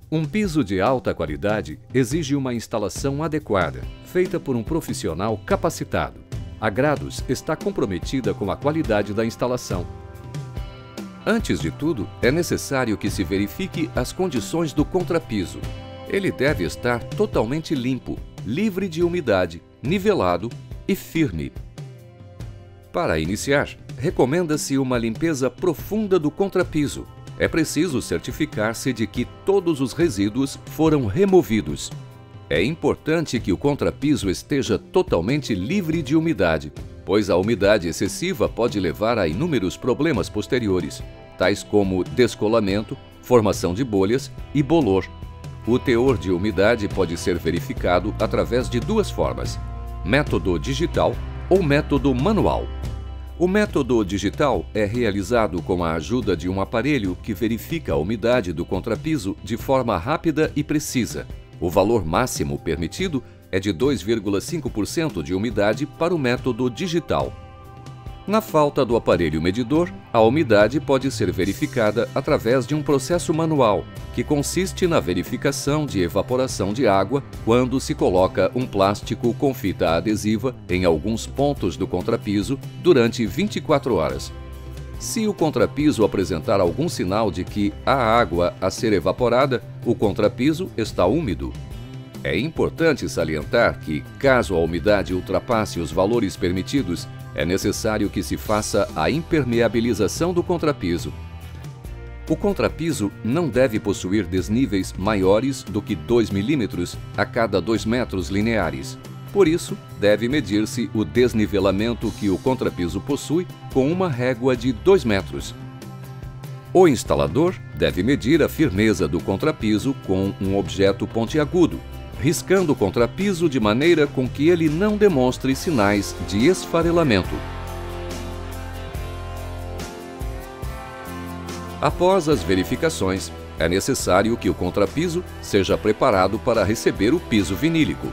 Um piso de alta qualidade exige uma instalação adequada, feita por um profissional capacitado. A Grados está comprometida com a qualidade da instalação. Antes de tudo, é necessário que se verifique as condições do contrapiso. Ele deve estar totalmente limpo, livre de umidade, nivelado e firme. Para iniciar, recomenda-se uma limpeza profunda do contrapiso. É preciso certificar-se de que todos os resíduos foram removidos. É importante que o contrapiso esteja totalmente livre de umidade, pois a umidade excessiva pode levar a inúmeros problemas posteriores, tais como descolamento, formação de bolhas e bolor. O teor de umidade pode ser verificado através de duas formas: método digital ou método manual. O método digital é realizado com a ajuda de um aparelho que verifica a umidade do contrapiso de forma rápida e precisa. O valor máximo permitido é de 2,5% de umidade para o método digital. Na falta do aparelho medidor, a umidade pode ser verificada através de um processo manual, que consiste na verificação de evaporação de água quando se coloca um plástico com fita adesiva em alguns pontos do contrapiso durante 24 horas. Se o contrapiso apresentar algum sinal de que há água a ser evaporada, o contrapiso está úmido. É importante salientar que, caso a umidade ultrapasse os valores permitidos, é necessário que se faça a impermeabilização do contrapiso. O contrapiso não deve possuir desníveis maiores do que 2 mm a cada 2 metros lineares. Por isso, deve medir-se o desnivelamento que o contrapiso possui com uma régua de 2 metros. O instalador deve medir a firmeza do contrapiso com um objeto pontiagudo, riscando o contrapiso de maneira com que ele não demonstre sinais de esfarelamento. Após as verificações, é necessário que o contrapiso seja preparado para receber o piso vinílico.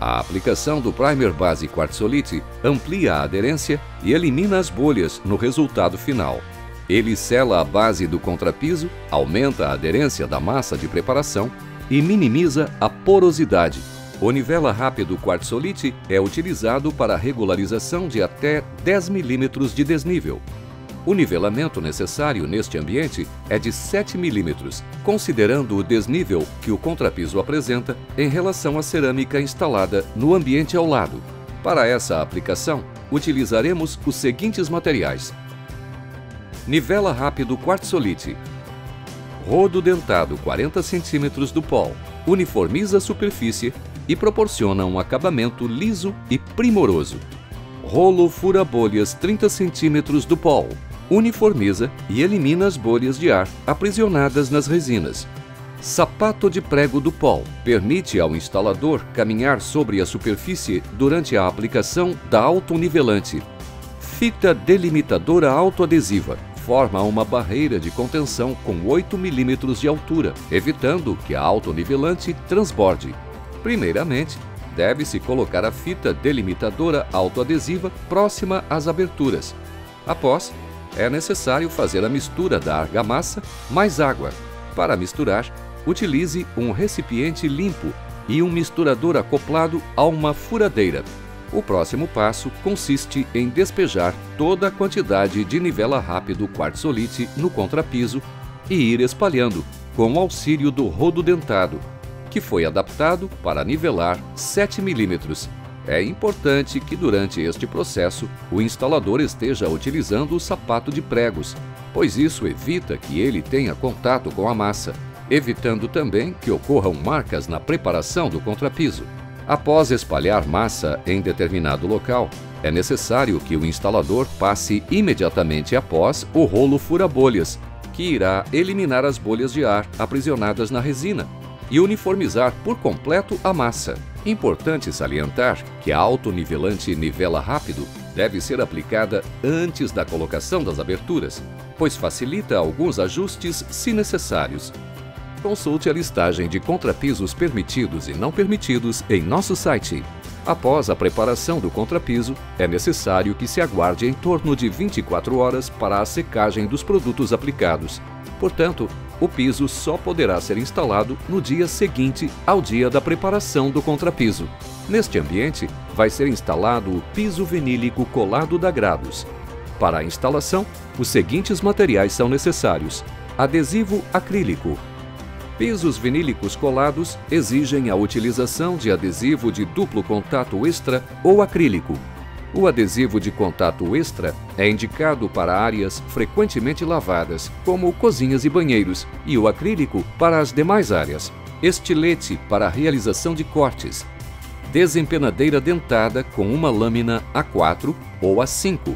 A aplicação do primer base quartzolite amplia a aderência e elimina as bolhas no resultado final. Ele sela a base do contrapiso, aumenta a aderência da massa de preparação e minimiza a porosidade. O nivela rápido quartzolite é utilizado para a regularização de até 10 mm de desnível. O nivelamento necessário neste ambiente é de 7 mm, considerando o desnível que o contrapiso apresenta em relação à cerâmica instalada no ambiente ao lado. Para essa aplicação, utilizaremos os seguintes materiais: nivela rápido quartzolite, rodo dentado 40 cm do pol, uniformiza a superfície e proporciona um acabamento liso e primoroso. Rolo fura-bolhas 30 cm do pol, uniformiza e elimina as bolhas de ar aprisionadas nas resinas. Sapato de prego do pol, permite ao instalador caminhar sobre a superfície durante a aplicação da autonivelante. Fita delimitadora autoadesiva, forma uma barreira de contenção com 8 mm de altura, evitando que a autonivelante transborde. Primeiramente, deve-se colocar a fita delimitadora autoadesiva próxima às aberturas. Após, é necessário fazer a mistura da argamassa mais água. Para misturar, utilize um recipiente limpo e um misturador acoplado a uma furadeira. O próximo passo consiste em despejar toda a quantidade de nivela rápido quartzolite no contrapiso e ir espalhando com o auxílio do rodo dentado, que foi adaptado para nivelar 7 mm. É importante que durante este processo o instalador esteja utilizando o sapato de pregos, pois isso evita que ele tenha contato com a massa, evitando também que ocorram marcas na preparação do contrapiso. Após espalhar massa em determinado local, é necessário que o instalador passe imediatamente após o rolo fura-bolhas, que irá eliminar as bolhas de ar aprisionadas na resina e uniformizar por completo a massa. Importante salientar que a autonivelante nivela rápido deve ser aplicada antes da colocação das aberturas, pois facilita alguns ajustes se necessários. Consulte a listagem de contrapisos permitidos e não permitidos em nosso site. Após a preparação do contrapiso, é necessário que se aguarde em torno de 24 horas para a secagem dos produtos aplicados. Portanto, o piso só poderá ser instalado no dia seguinte ao dia da preparação do contrapiso. Neste ambiente, vai ser instalado o piso vinílico colado da grados. Para a instalação, os seguintes materiais são necessários: adesivo acrílico. Pisos vinílicos colados exigem a utilização de adesivo de duplo contato extra ou acrílico. O adesivo de contato extra é indicado para áreas frequentemente lavadas, como cozinhas e banheiros, e o acrílico para as demais áreas. Estilete para a realização de cortes. Desempenadeira dentada com uma lâmina A4 ou A5.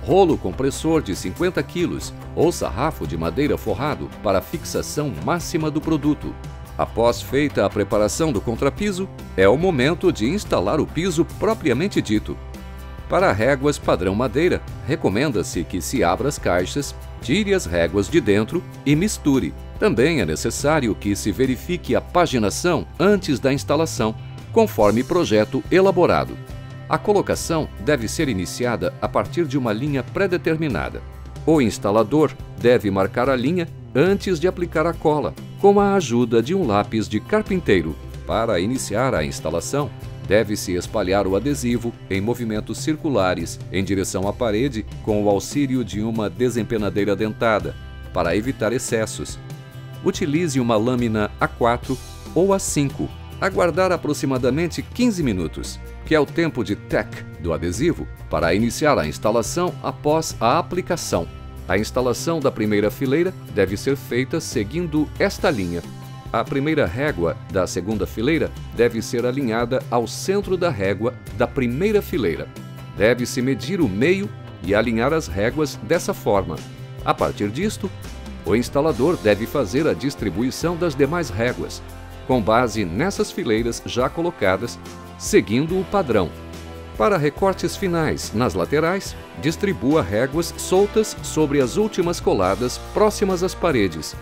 Rolo compressor de 50 kg ou sarrafo de madeira forrado para fixação máxima do produto. Após feita a preparação do contrapiso, é o momento de instalar o piso propriamente dito. Para réguas padrão madeira, recomenda-se que se abra as caixas, tire as réguas de dentro e misture. Também é necessário que se verifique a paginação antes da instalação, conforme projeto elaborado. A colocação deve ser iniciada a partir de uma linha pré-determinada. O instalador deve marcar a linha antes de aplicar a cola, com a ajuda de um lápis de carpinteiro. Para iniciar a instalação, deve-se espalhar o adesivo em movimentos circulares em direção à parede com o auxílio de uma desempenadeira dentada, para evitar excessos. Utilize uma lâmina A4 ou A5. Aguardar aproximadamente 15 minutos, que é o tempo de tec do adesivo, para iniciar a instalação após a aplicação. A instalação da primeira fileira deve ser feita seguindo esta linha. A primeira régua da segunda fileira deve ser alinhada ao centro da régua da primeira fileira. Deve-se medir o meio e alinhar as réguas dessa forma. A partir disto, o instalador deve fazer a distribuição das demais réguas, com base nessas fileiras já colocadas, seguindo o padrão. Para recortes finais nas laterais, distribua réguas soltas sobre as últimas coladas próximas às paredes.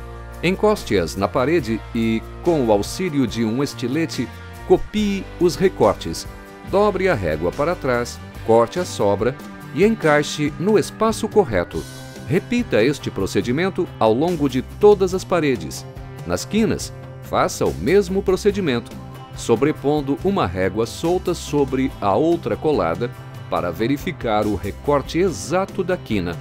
Encoste-as na parede e, com o auxílio de um estilete, copie os recortes. Dobre a régua para trás, corte a sobra e encaixe no espaço correto. Repita este procedimento ao longo de todas as paredes. Nas quinas, faça o mesmo procedimento, sobrepondo uma régua solta sobre a outra colada para verificar o recorte exato da quina.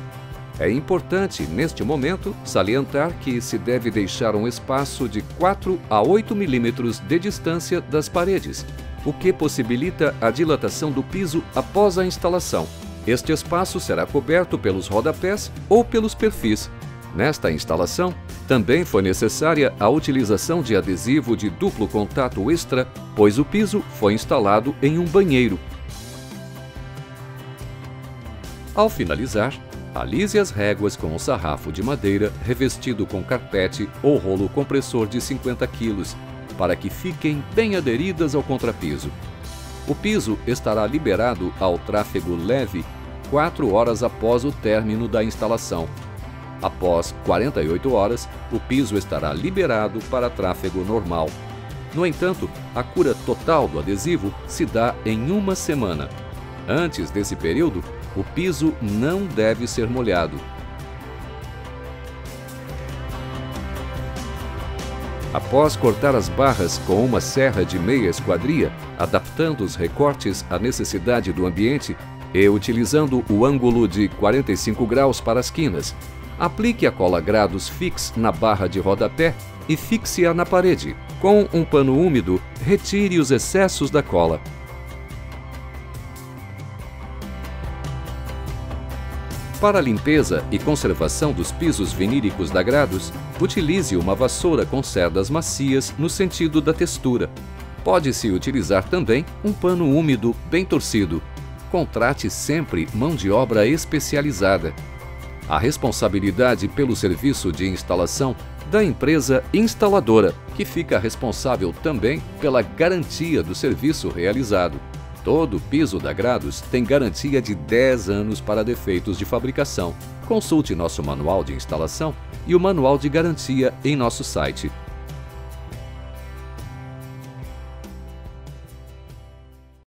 É importante, neste momento, salientar que se deve deixar um espaço de 4 a 8 mm de distância das paredes, o que possibilita a dilatação do piso após a instalação. Este espaço será coberto pelos rodapés ou pelos perfis. Nesta instalação, também foi necessária a utilização de adesivo de duplo contato extra, pois o piso foi instalado em um banheiro. Ao finalizar, alise as réguas com um sarrafo de madeira revestido com carpete ou rolo compressor de 50 kg, para que fiquem bem aderidas ao contrapiso. O piso estará liberado ao tráfego leve 4 horas após o término da instalação. Após 48 horas, o piso estará liberado para tráfego normal. No entanto, a cura total do adesivo se dá em uma semana. Antes desse período, o piso não deve ser molhado. Após cortar as barras com uma serra de meia esquadria, adaptando os recortes à necessidade do ambiente e utilizando o ângulo de 45 graus para as quinas, aplique a cola grados fix na barra de rodapé e fixe-a na parede. Com um pano úmido, retire os excessos da cola. Para a limpeza e conservação dos pisos vinílicos da Grados, utilize uma vassoura com cerdas macias no sentido da textura. Pode-se utilizar também um pano úmido bem torcido. Contrate sempre mão de obra especializada. A responsabilidade pelo serviço de instalação da empresa instaladora, que fica responsável também pela garantia do serviço realizado. Todo piso da Grados tem garantia de 10 anos para defeitos de fabricação. Consulte nosso manual de instalação e o manual de garantia em nosso site.